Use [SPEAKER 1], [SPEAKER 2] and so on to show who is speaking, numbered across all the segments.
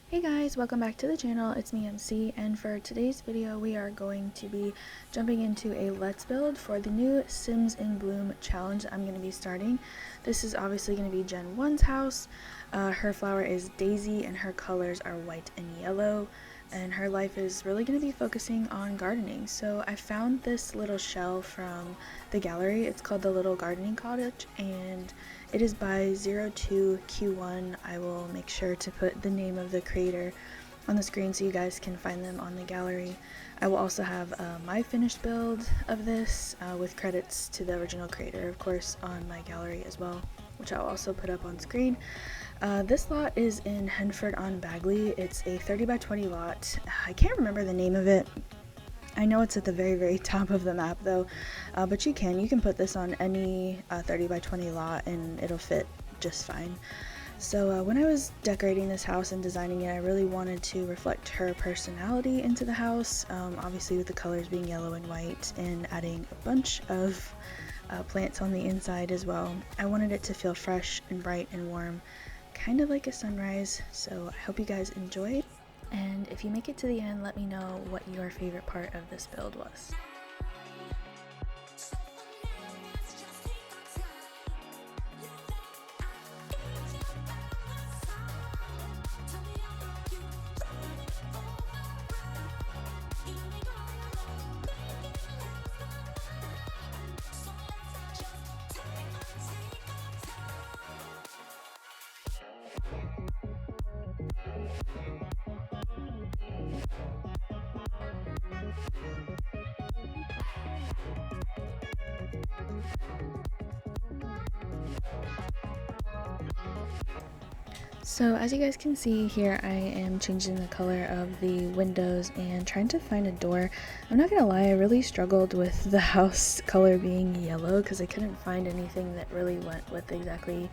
[SPEAKER 1] Hey guys, welcome back to the channel. It's me MC, and for today's video we are going to be jumping into a let's build for the new Sims in Bloom challenge I'm going to be starting. This is obviously going to be Gen 1's house. Her flower is Daisy and her colors are white and yellow, and her life is really going to be focusing on gardening. So I found this little shell from the gallery. It's called the Little Gardening Cottage, and it is by 02Q1. I will make sure to put the name of the creator on the screen so you guys can find them on the gallery. I will also have my finished build of this with credits to the original creator, of course, on my gallery as well, which I'll also put up on screen. This lot is in Henford-on-Bagley. It's a 30 by 20 lot. I can't remember the name of it. I know it's at the very top of the map though, but you can put this on any 30 by 20 lot and it'll fit just fine. So when I was decorating this house and designing it, I really wanted to reflect her personality into the house, obviously with the colors being yellow and white and adding a bunch of plants on the inside as well. I wanted it to feel fresh and bright and warm, kind of like a sunrise, so I hope you guys enjoy. And if you make it to the end, let me know what your favorite part of this build was. So as you guys can see here, I am changing the color of the windows and trying to find a door. I'm not gonna lie, I really struggled with the house color being yellow because I couldn't find anything that really went with exactly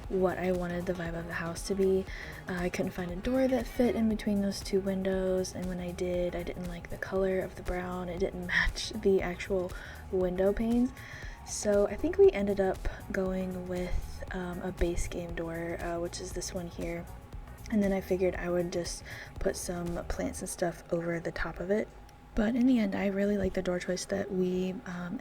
[SPEAKER 1] what I wanted the vibe of the house to be. I couldn't find a door that fit in between those two windows, and when I did, I didn't like the color of the brown. It didn't match the actual window panes. So I think we ended up going with a base game door, which is this one here. And then I figured I would just put some plants and stuff over the top of it. But in the end, I really like the door choice that we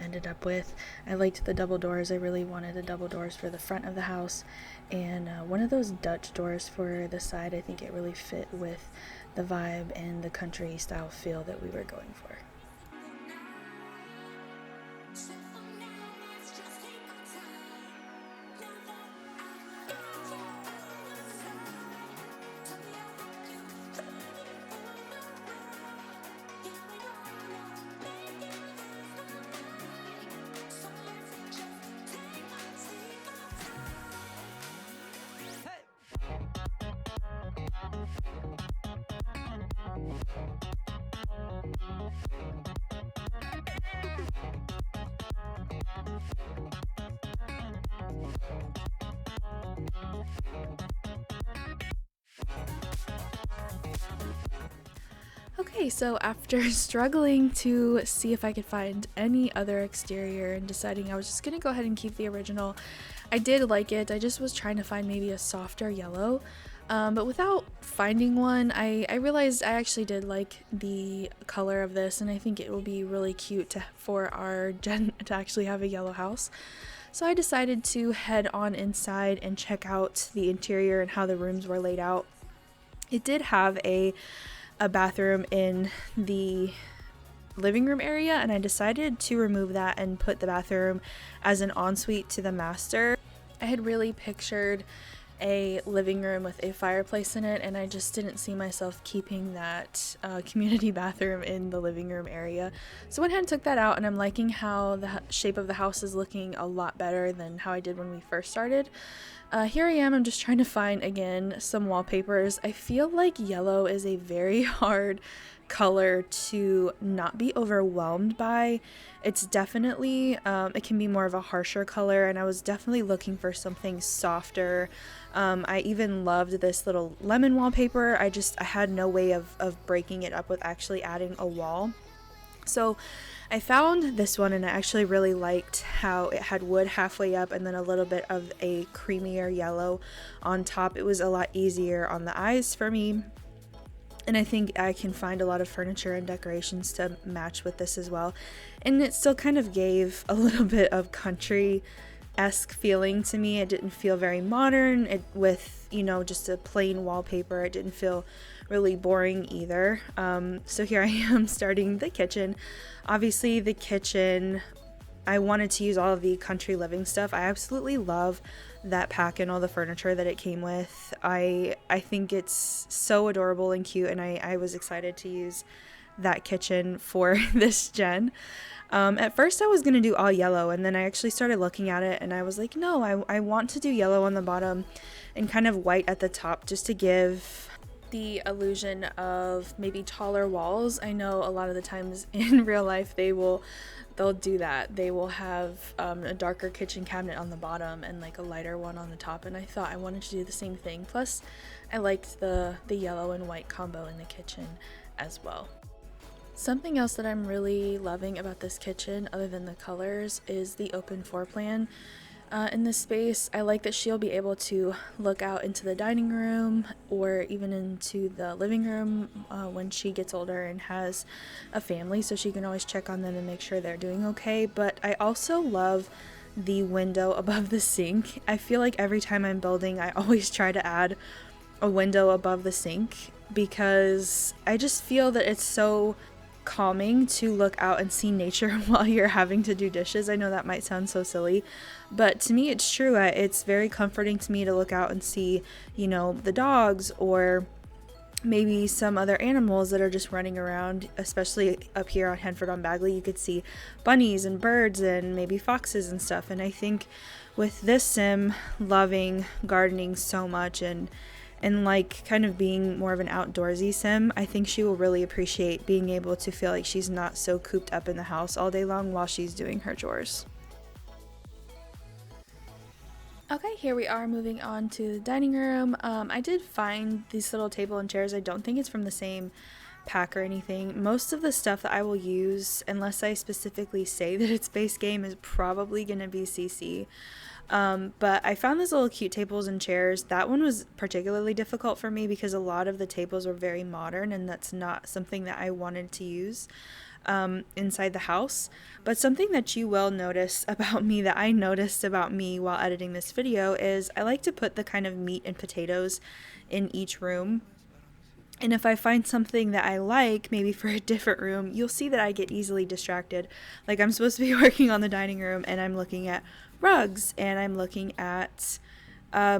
[SPEAKER 1] ended up with. I liked the double doors. I really wanted the double doors for the front of the house, and one of those Dutch doors for the side. I think it really fit with the vibe and the country style feel that we were going for. Okay, so after struggling to see if I could find any other exterior and deciding I was just gonna go ahead and keep the original, I did like it. I just was trying to find maybe a softer yellow, but without finding one, I realized I actually did like the color of this, and I think it will be really cute for our Gen to actually have a yellow house. So I decided to head on inside and check out the interior and how the rooms were laid out. It did have a bathroom in the living room area, and I decided to remove that and put the bathroom as an ensuite to the master. I had really pictured a living room with a fireplace in it, and I just didn't see myself keeping that community bathroom in the living room area. So I went ahead and took that out, and I'm liking how the shape of the house is looking a lot better than how I did when we first started. Here I am, I'm just trying to find, again, some wallpapers. I feel like yellow is a very hard color to not be overwhelmed by. It's definitely, it can be more of a harsher color, and I was definitely looking for something softer. I even loved this little lemon wallpaper. I had no way of breaking it up with actually adding a wall. So I found this one, and I actually really liked how it had wood halfway up and then a little bit of a creamier yellow on top. It was a lot easier on the eyes for me. And I think I can find a lot of furniture and decorations to match with this as well. And it still kind of gave a little bit of country-esque feeling to me. It didn't feel very modern with, just a plain wallpaper. It didn't feel really boring either. So here I am starting the kitchen. Obviously the kitchen, I wanted to use all of the country living stuff. I absolutely love that pack and all the furniture that it came with. I think it's so adorable and cute, and I was excited to use that kitchen for this gen. At first I was going to do all yellow, and then I actually started looking at it and I was like, no, I want to do yellow on the bottom and kind of white at the top, just to give the illusion of maybe taller walls. I know a lot of the times in real life they'll do that. They will have a darker kitchen cabinet on the bottom and like a lighter one on the top, and I thought I wanted to do the same thing. Plus I liked the yellow and white combo in the kitchen as well. Something else that I'm really loving about this kitchen, other than the colors, is the open floor plan. In this space, I like that she'll be able to look out into the dining room or even into the living room when she gets older and has a family, so she can always check on them and make sure they're doing okay. But I also love the window above the sink. I feel like every time I'm building, I always try to add a window above the sink because I just feel that it's so calming to look out and see nature while you're having to do dishes. I know that might sound so silly, but to me it's true. It's very comforting to me to look out and see, the dogs or maybe some other animals that are just running around, especially up here on Henford on Bagley. You could see bunnies and birds and maybe foxes and stuff. And I think with this sim loving gardening so much and like kind of being more of an outdoorsy sim, I think she will really appreciate being able to feel like she's not so cooped up in the house all day long while she's doing her chores. Okay, here we are moving on to the dining room. I did find this little table and chairs. I don't think it's from the same pack or anything. Most of the stuff that I will use, unless I specifically say that it's base game, is probably going to be CC. But I found these little cute tables and chairs. That one was particularly difficult for me because a lot of the tables were very modern, and that's not something that I wanted to use inside the house. But something that you will notice about me, that I noticed about me while editing this video, is I like to put the kind of meat and potatoes in each room. And if I find something that I like, maybe for a different room, you'll see that I get easily distracted. Like I'm supposed to be working on the dining room and I'm looking at rugs and I'm looking at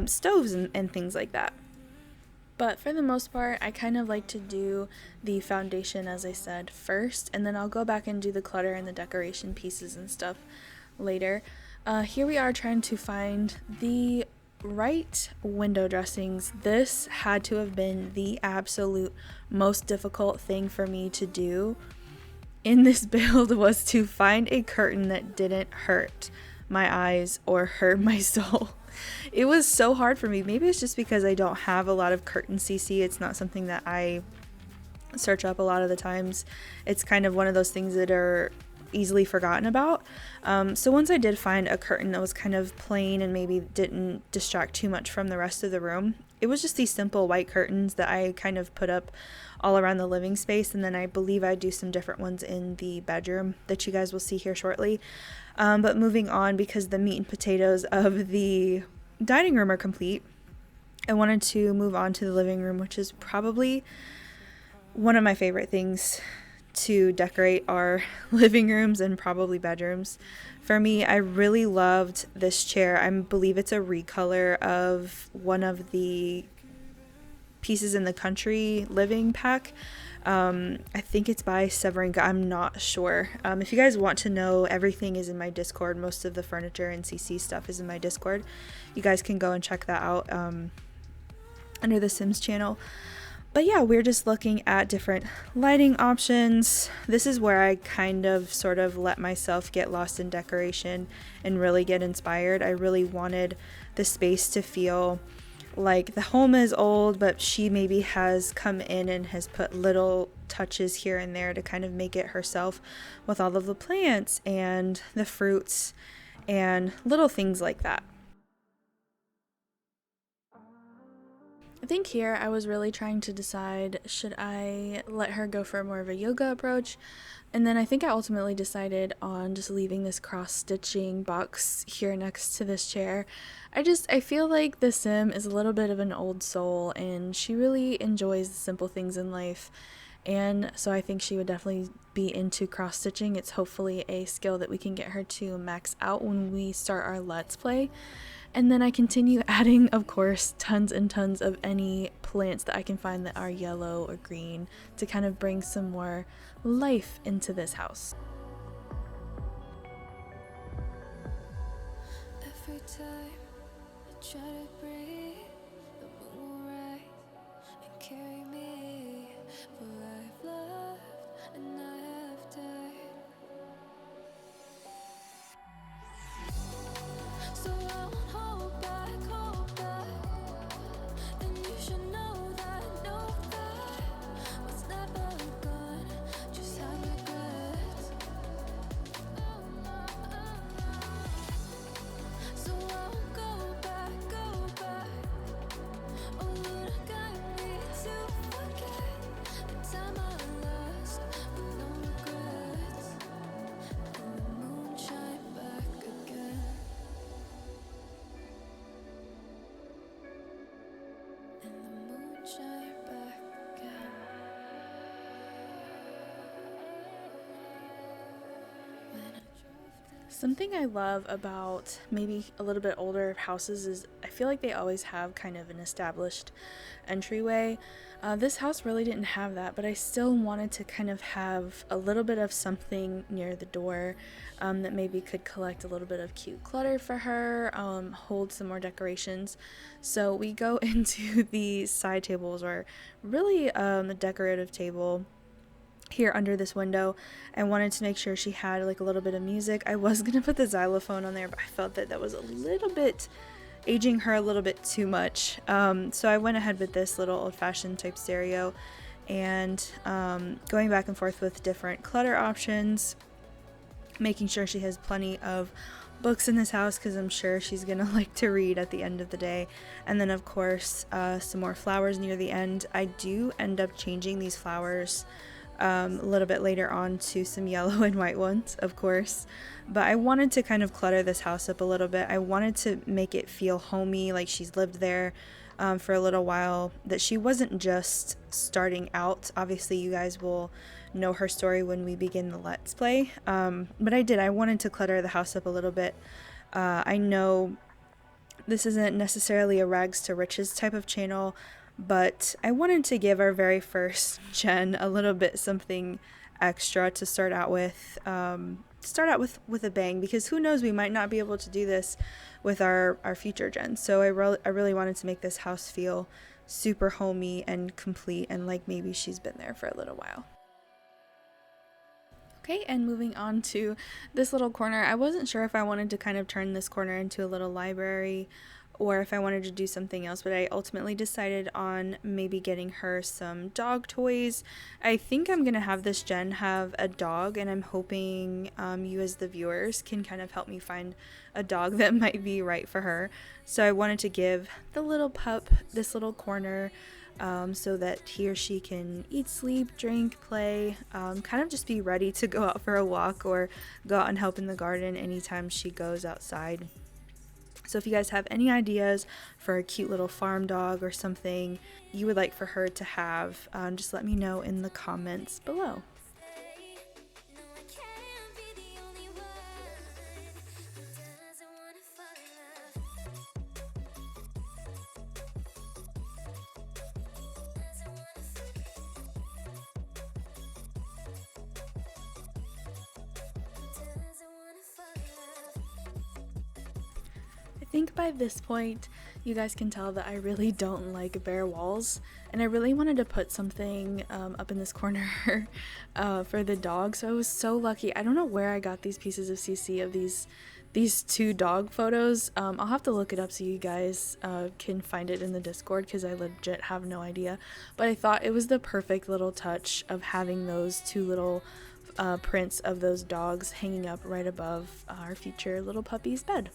[SPEAKER 1] stoves and things like that. But for the most part, I kind of like to do the foundation, as I said, first, and then I'll go back and do the clutter and the decoration pieces and stuff later. Here we are trying to find the right window dressings. This had to have been the absolute most difficult thing for me to do in this build, was to find a curtain that didn't hurt my eyes or hurt my soul. It was so hard for me. Maybe it's just because I don't have a lot of curtain CC. It's not something that I search up a lot of the times. It's kind of one of those things that are easily forgotten about. So once I did find a curtain that was kind of plain and maybe didn't distract too much from the rest of the room, it was just these simple white curtains that I kind of put up all around the living space, and then I believe I do some different ones in the bedroom that you guys will see here shortly. But moving on, because the meat and potatoes of the dining room are complete, I wanted to move on to the living room, which is probably one of my favorite things to decorate our living rooms and probably bedrooms. For me, I really loved this chair. I believe it's a recolor of one of the pieces in the country living pack. I think it's by Severinga. I'm not sure. If you guys want to know, everything is in my Discord. Most of the furniture and CC stuff is in my Discord. You guys can go and check that out under the Sims channel. But yeah, we're just looking at different lighting options. This is where I kind of sort of let myself get lost in decoration and really get inspired. I really wanted the space to feel like the home is old, but she maybe has come in and has put little touches here and there to kind of make it herself, with all of the plants and the fruits and little things like that. I think here I was really trying to decide, should I let her go for more of a yoga approach? And then I think I ultimately decided on just leaving this cross stitching box here next to this chair. I feel like the Sim is a little bit of an old soul and she really enjoys the simple things in life. And so I think she would definitely be into cross stitching. It's hopefully a skill that we can get her to max out when we start our Let's Play. And then I continue adding, of course, tons and tons of any plants that I can find that are yellow or green to kind of bring some more life into this house.
[SPEAKER 2] Every time I try to breathe, the moon will rise and carry me. For I've loved and I have died. So I won't hold back, hold back. And you should know that was never gone. Just have regrets. So I won't go back, go back. Oh, Lord, guide me to forget the time I lost with no regrets. And the moon shine back again. And the moon shine back again. When I drove down.
[SPEAKER 1] Something I love about maybe a little bit older houses is I feel like they always have kind of an established entryway. This house really didn't have that, but I still wanted to kind of have a little bit of something near the door that maybe could collect a little bit of cute clutter for her, hold some more decorations. So we go into the side tables, or really a decorative table here under this window. I wanted to make sure she had like a little bit of music. I was gonna put the xylophone on there, but I felt that that was a little bit aging her a little bit too much. So I went ahead with this little old-fashioned type stereo, and going back and forth with different clutter options, making sure she has plenty of books in this house because I'm sure she's gonna like to read at the end of the day. And then of course some more flowers near the end. I do end up changing these flowers a little bit later on to some yellow and white ones, of course, but I wanted to kind of clutter this house up a little bit. I wanted to make it feel homey, like she's lived there for a little while, that she wasn't just starting out. Obviously you guys will know her story when we begin the Let's Play, but I wanted to clutter the house up a little bit. I know this isn't necessarily a rags to riches type of channel, but I wanted to give our very first gen a little bit something extra to start out with a bang, because who knows, we might not be able to do this with our future gens. So I really wanted to make this house feel super homey and complete, and like maybe she's been there for a little while. Okay, and moving on to this little corner, I wasn't sure if I wanted to kind of turn this corner into a little library or if I wanted to do something else, but I ultimately decided on maybe getting her some dog toys. I think I'm gonna have this gen have a dog, and I'm hoping you as the viewers can kind of help me find a dog that might be right for her. So I wanted to give the little pup this little corner so that he or she can eat, sleep, drink, play, kind of just be ready to go out for a walk or go out and help in the garden anytime she goes outside. So if you guys have any ideas for a cute little farm dog or something you would like for her to have, just let me know in the comments below. I think by this point you guys can tell that I really don't like bare walls, and I really wanted to put something up in this corner for the dog. So I was so lucky. I don't know where I got these pieces of CC of these two dog photos. I'll have to look it up so you guys can find it in the Discord, because I legit have no idea, but I thought it was the perfect little touch of having those two little prints of those dogs hanging up right above our future little puppy's bed.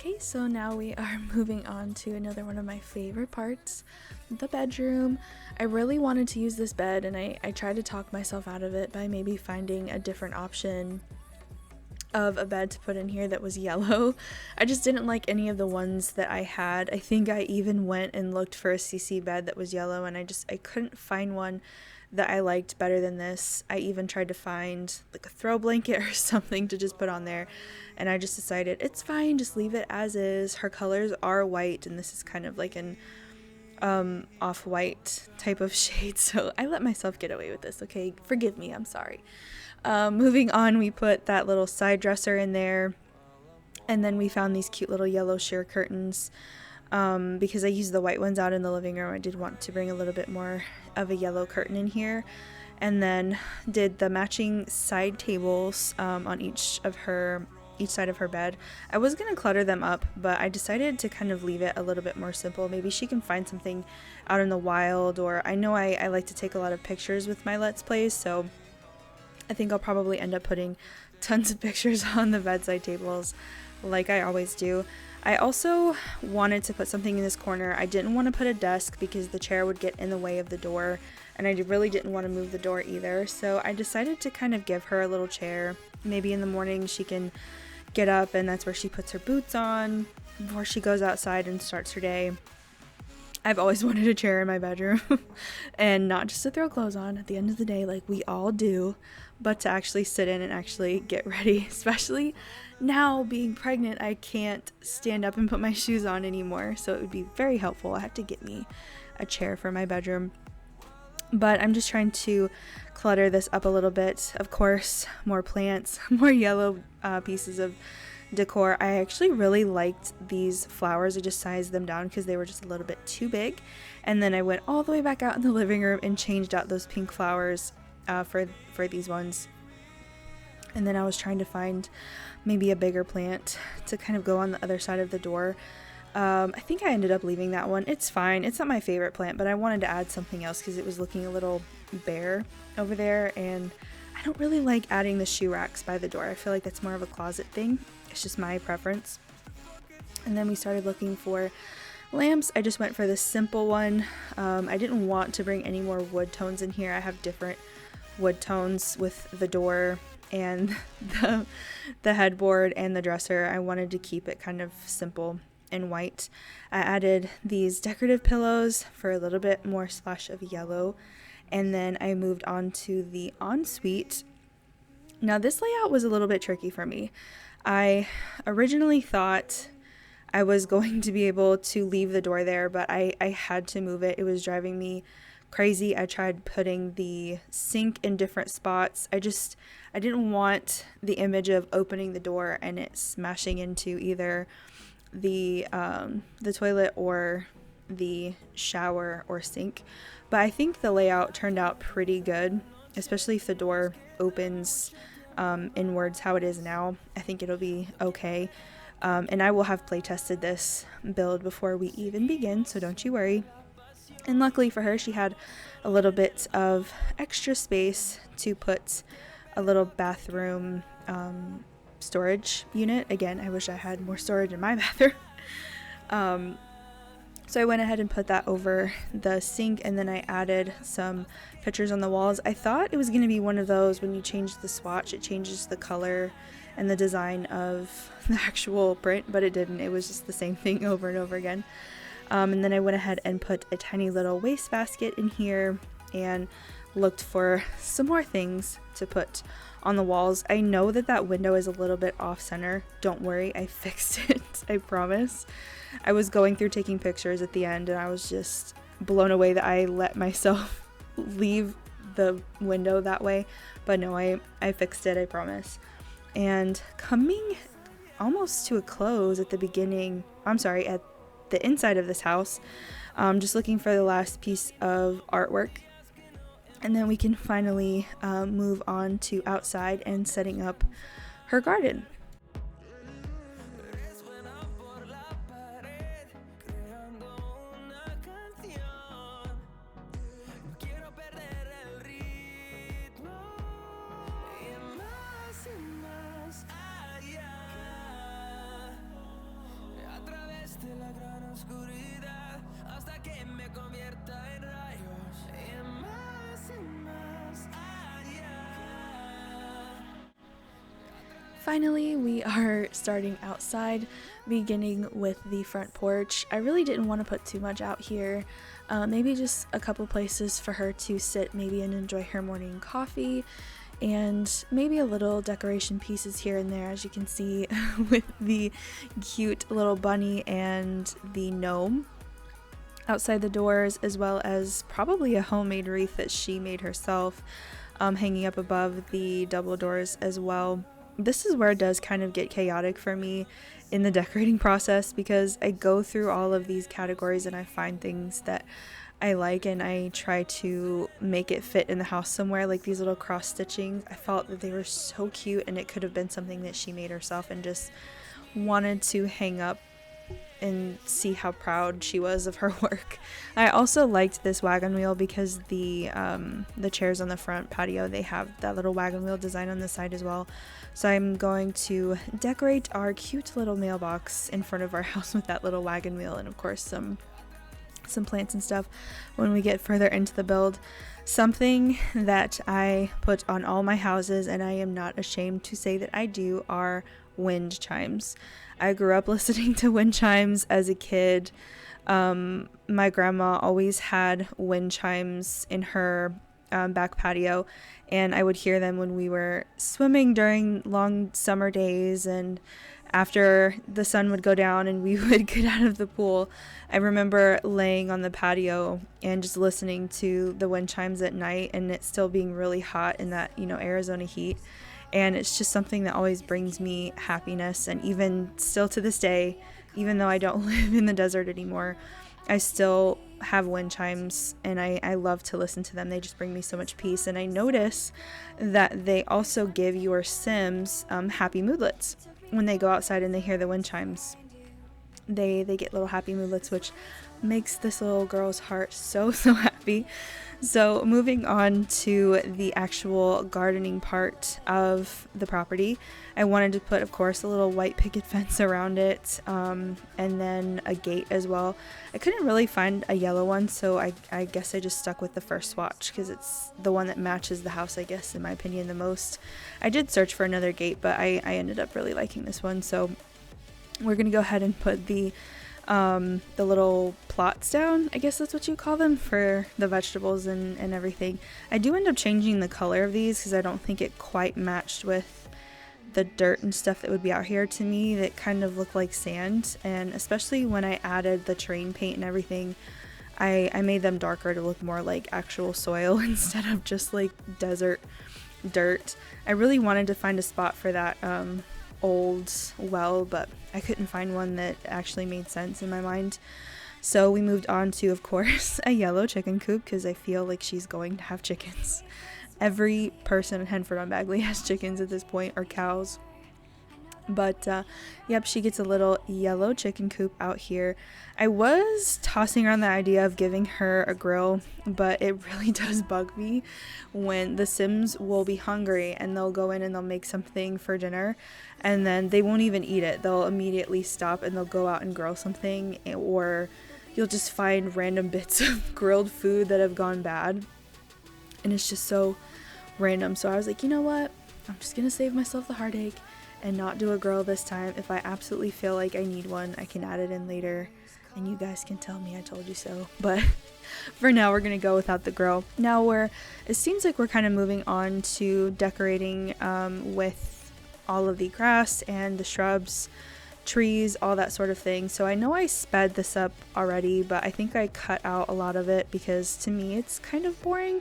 [SPEAKER 1] Okay, so now we are moving on to another one of my favorite parts, the bedroom. I really wanted to use this bed, and I tried to talk myself out of it by maybe finding a different option of a bed to put in here that was yellow. I just didn't like any of the ones that I had. I think I even went and looked for a CC bed that was yellow, and I couldn't find one that I liked better than this. I even tried to find like a throw blanket or something to just put on there, and I just decided it's fine, just leave it as is. Her colors are white, and this is kind of like an off-white type of shade, so I let myself get away with this. Okay, forgive me, I'm sorry. Moving on, we put that little side dresser in there, and then we found these cute little yellow sheer curtains. Because I used the white ones out in the living room, I did want to bring a little bit more of a yellow curtain in here. And then did the matching side tables on each side of her bed. I was gonna clutter them up, but I decided to kind of leave it a little bit more simple. Maybe she can find something out in the wild, or I know I like to take a lot of pictures with my Let's Plays, so I think I'll probably end up putting tons of pictures on the bedside tables like I always do. I also wanted to put something in this corner. I didn't want to put a desk because the chair would get in the way of the door, and I really didn't want to move the door either. So I decided to kind of give her a little chair. Maybe in the morning she can get up and that's where she puts her boots on before she goes outside and starts her day. I've always wanted a chair in my bedroom and not just to throw clothes on at the end of the day like we all do, but to actually sit in and actually get ready. Especially now being pregnant, I can't stand up and put my shoes on anymore, so it would be very helpful. I have to get me a chair for my bedroom. But I'm just trying to clutter this up a little bit. Of course, more plants, more yellow pieces of decor. I actually really liked these flowers. I just sized them down because they were just a little bit too big, and then I went all the way back out in the living room and changed out those pink flowers for these ones. And then I was trying to find maybe a bigger plant to kind of go on the other side of the door. I think I ended up leaving that one. It's fine. It's not my favorite plant, but I wanted to add something else because it was looking a little bare over there, and I don't really like adding the shoe racks by the door. I feel like that's more of a closet thing. It's just my preference. And then we started looking for lamps. I just went for this simple one. I didn't want to bring any more wood tones in here. I have different wood tones with the door and the headboard and the dresser. I wanted to keep it kind of simple and white. I added these decorative pillows for a little bit more splash of yellow, and then I moved on to the ensuite. Now this layout was a little bit tricky for me. I originally thought I was going to be able to leave the door there, but I had to move it. It was driving me crazy. I tried putting the sink in different spots. I didn't want the image of opening the door and it smashing into either the toilet or the shower or sink. But I think the layout turned out pretty good, especially if the door opens inwards how it is now. I think it'll be okay. And I will have play tested this build before we even begin, so don't you worry. And luckily for her, she had a little bit of extra space to put a little bathroom storage unit. Again, I wish I had more storage in my bathroom. So I went ahead and put that over the sink, and then I added some pictures on the walls. I thought it was going to be one of those when you change the swatch, it changes the color and the design of the actual print, but it didn't. It was just the same thing over and over again. And then I went ahead and put a tiny little wastebasket in here and looked for some more things to put on the walls. I know that window is a little bit off center. Don't worry, I fixed it. I promise. I was going through taking pictures at the end, and I was just blown away that I let myself leave the window that way. But no, I fixed it, I promise. And coming almost to a close at the beginning, at the inside of this house, just looking for the last piece of artwork, and then we can finally move on to outside and setting up her garden.
[SPEAKER 2] oscuridad hasta que me convierta en rayos y más allá.
[SPEAKER 1] Finally, we are starting outside, beginning with the front porch. I really didn't want to put too much out here. Maybe just a couple places for her to sit maybe and enjoy her morning coffee, and maybe a little decoration pieces here and there, as you can see with the cute little bunny and the gnome outside the doors, as well as probably a homemade wreath that she made herself, hanging up above the double doors as well. This is where it does kind of get chaotic for me in the decorating process, because I go through all of these categories and I find things that I like and I try to make it fit in the house somewhere. Like these little cross stitchings, I felt that they were so cute and it could have been something that she made herself, and just wanted to hang up and see how proud she was of her work. I also liked this wagon wheel because the chairs on the front patio, they have that little wagon wheel design on the side as well. So I'm going to decorate our cute little mailbox in front of our house with that little wagon wheel, and of course some plants and stuff when we get further into the build. Something that I put on all my houses, and I am not ashamed to say that I do, are wind chimes. I grew up listening to wind chimes as a kid. My grandma always had wind chimes in her back patio, and I would hear them when we were swimming during long summer days, and after the sun would go down and we would get out of the pool. I remember laying on the patio and just listening to the wind chimes at night, and it still being really hot in that, Arizona heat. And it's just something that always brings me happiness. And even still to this day, even though I don't live in the desert anymore, I still have wind chimes, and I love to listen to them. They just bring me so much peace. And I notice that they also give your Sims happy moodlets. When they go outside and they hear the wind chimes, they get little happy moodlets, which makes this little girl's heart so happy. So moving on to the actual gardening part of the property, I wanted to put, of course, a little white picket fence around it, and then a gate as well. I couldn't really find a yellow one, so I guess I just stuck with the first swatch because it's the one that matches the house, I guess, in my opinion, the most. I did search for another gate, but I ended up really liking this one, so we're going to go ahead and put the little plots down, I guess that's what you call them, for the vegetables and everything. I do end up changing the color of these because I don't think it quite matched with the dirt and stuff that would be out here. To me, that kind of looked like sand, and especially when I added the terrain paint and everything, I made them darker to look more like actual soil instead of just like desert dirt. I really wanted to find a spot for that old well, but I couldn't find one that actually made sense in my mind. So we moved on to, of course, a yellow chicken coop because I feel like she's going to have chickens. Every person in Henford-on-Bagley has chickens at this point, or cows. But yep, she gets a little yellow chicken coop out here. I was tossing around the idea of giving her a grill, but it really does bug me when the Sims will be hungry and they'll go in and they'll make something for dinner, and then they won't even eat it. They'll immediately stop and they'll go out and grill something, or you'll just find random bits of grilled food that have gone bad, and it's just so random. So I was like, you know what, I'm just gonna save myself the heartache and not do a grill this time. If I absolutely feel like I need one, I can add it in later and you guys can tell me I told you so. But for now, we're gonna go without the grill. Now it seems like we're kind of moving on to decorating with all of the grass and the shrubs, trees, all that sort of thing. So I know I sped this up already, but I think I cut out a lot of it because to me it's kind of boring.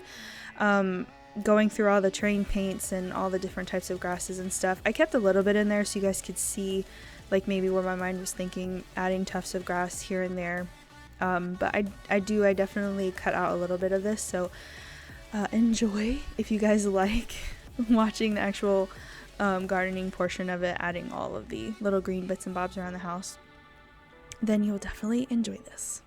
[SPEAKER 1] Going through all the terrain paints and all the different types of grasses and stuff. I kept a little bit in there so you guys could see like maybe where my mind was thinking, adding tufts of grass here and there. But I definitely cut out a little bit of this, so enjoy if you guys like watching the actual gardening portion of it, adding all of the little green bits and bobs around the house. Then you'll definitely enjoy this.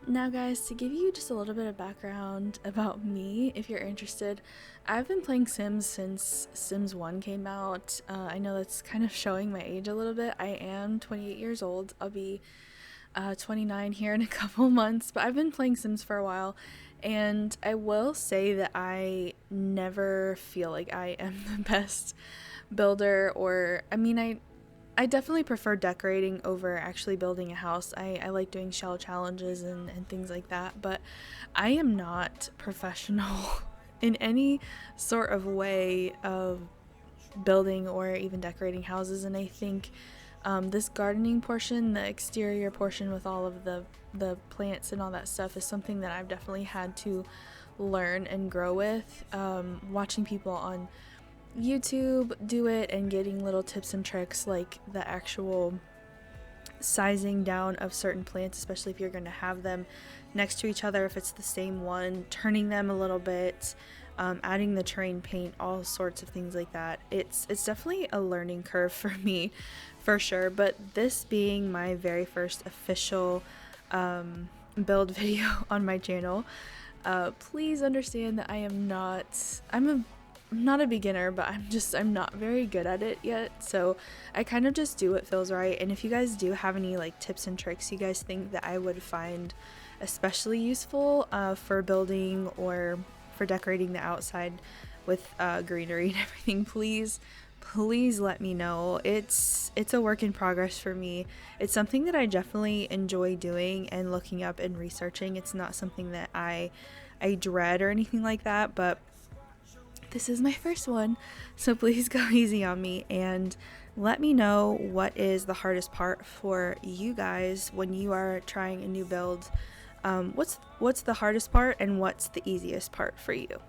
[SPEAKER 1] Now, guys, to give you just a little bit of background about me, if you're interested, I've been playing Sims since Sims 1 came out. I know that's kind of showing my age a little bit. I am 28 years old. I'll be 29 here in a couple months, but I've been playing Sims for a while, and I will say that I never feel like I am the best builder, or I definitely prefer decorating over actually building a house. I like doing shell challenges and things like that, but I am not professional in any sort of way of building or even decorating houses. And I think this gardening portion, the exterior portion with all of the plants and all that stuff, is something that I've definitely had to learn and grow with. Watching people on YouTube do it and getting little tips and tricks like the actual sizing down of certain plants, especially if you're going to have them next to each other, if it's the same one, turning them a little bit, adding the terrain paint, all sorts of things like that. It's definitely a learning curve for me, for sure. But this being my very first official build video on my channel, please understand that I'm not a beginner, but I'm not very good at it yet. So I kind of just do what feels right. And if you guys do have any like tips and tricks you guys think that I would find especially useful for building or for decorating the outside with greenery and everything, please let me know. It's a work in progress for me. It's something that I definitely enjoy doing and looking up and researching. It's not something that I dread or anything like that, but this is my first one, so please go easy on me and let me know what is the hardest part for you guys when you are trying a new build. What's the hardest part and what's the easiest part for you?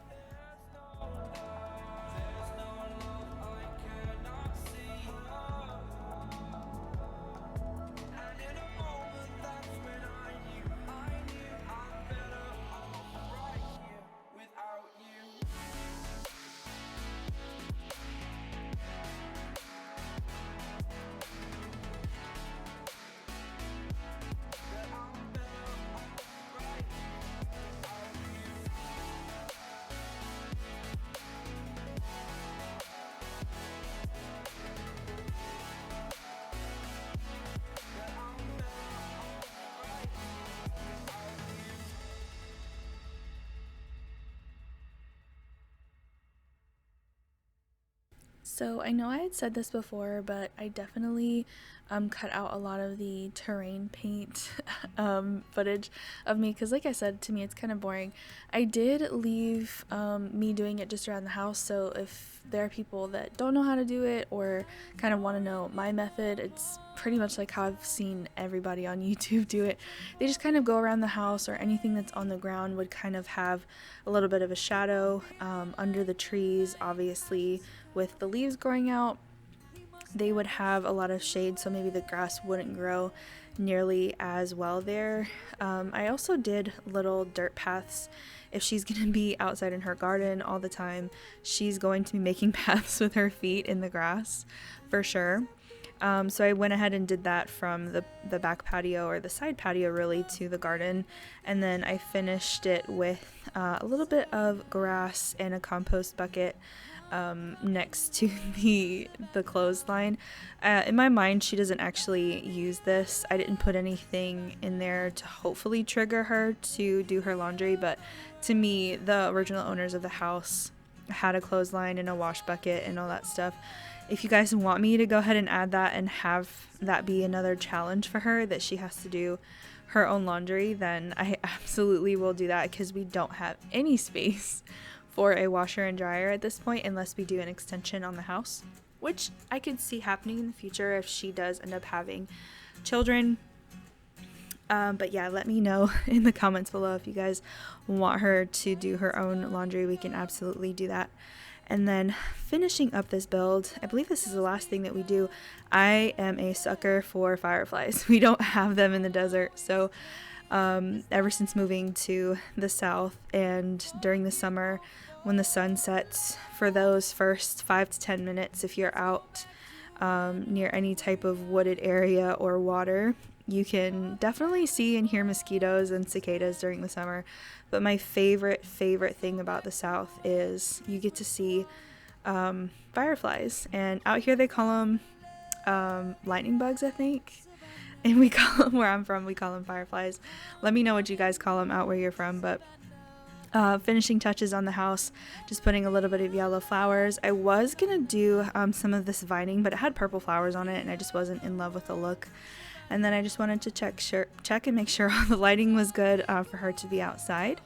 [SPEAKER 1] So I know I had said this before, but I definitely cut out a lot of the terrain paint footage of me because, like I said, to me it's kind of boring. I did leave me doing it just around the house, so if there are people that don't know how to do it or kind of want to know my method, it's pretty much like how I've seen everybody on YouTube do it. They just kind of go around the house, or anything that's on the ground would kind of have a little bit of a shadow under the trees, obviously with the leaves growing out. They would have a lot of shade, so maybe the grass wouldn't grow nearly as well there. I also did little dirt paths. If she's going to be outside in her garden all the time, she's going to be making paths with her feet in the grass for sure. So I went ahead and did that from the back patio, or the side patio really, to the garden, and then I finished it with a little bit of grass and a compost bucket next to the clothesline. In my mind, she doesn't actually use this. I didn't put anything in there to hopefully trigger her to do her laundry, but to me, the original owners of the house had a clothesline and a wash bucket and all that stuff. If you guys want me to go ahead and add that and have that be another challenge for her, that she has to do her own laundry, then I absolutely will do that, because we don't have any space for a washer and dryer at this point unless we do an extension on the house, which I could see happening in the future if she does end up having children. But yeah, let me know in the comments below if you guys want her to do her own laundry. We can absolutely do that. And then finishing up this build, I believe this is the last thing that we do. I am a sucker for fireflies. We don't have them in the desert, so ever since moving to the south and during the summer when the sun sets, for those first 5 to 10 minutes, if you're out near any type of wooded area or water, You can definitely see and hear mosquitoes and cicadas during the summer, but my favorite thing about the South is you get to see fireflies, and out here they call them lightning bugs, I think, and we call them, where I'm from, we call them fireflies. Let me know what you guys call them out where you're from. But finishing touches on the house, just putting a little bit of yellow flowers. I was gonna do some of this vining, but it had purple flowers on it and I just wasn't in love with the look. And then I just wanted to check and make sure all the lighting was good for her to be outside.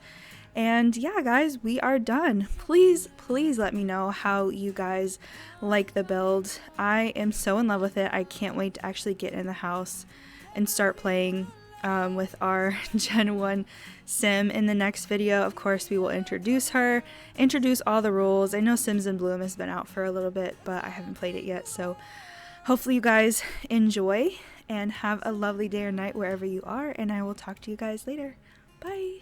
[SPEAKER 1] And yeah, guys, we are done. Please let me know how you guys like the build. I am so in love with it. I can't wait to actually get in the house and start playing with our Gen 1 sim. In the next video, of course, we will introduce her, introduce all the rules. I know Sims in Bloom has been out for a little bit, but I haven't played it yet. So hopefully you guys enjoy and have a lovely day or night wherever you are. And I will talk to you guys later. Bye.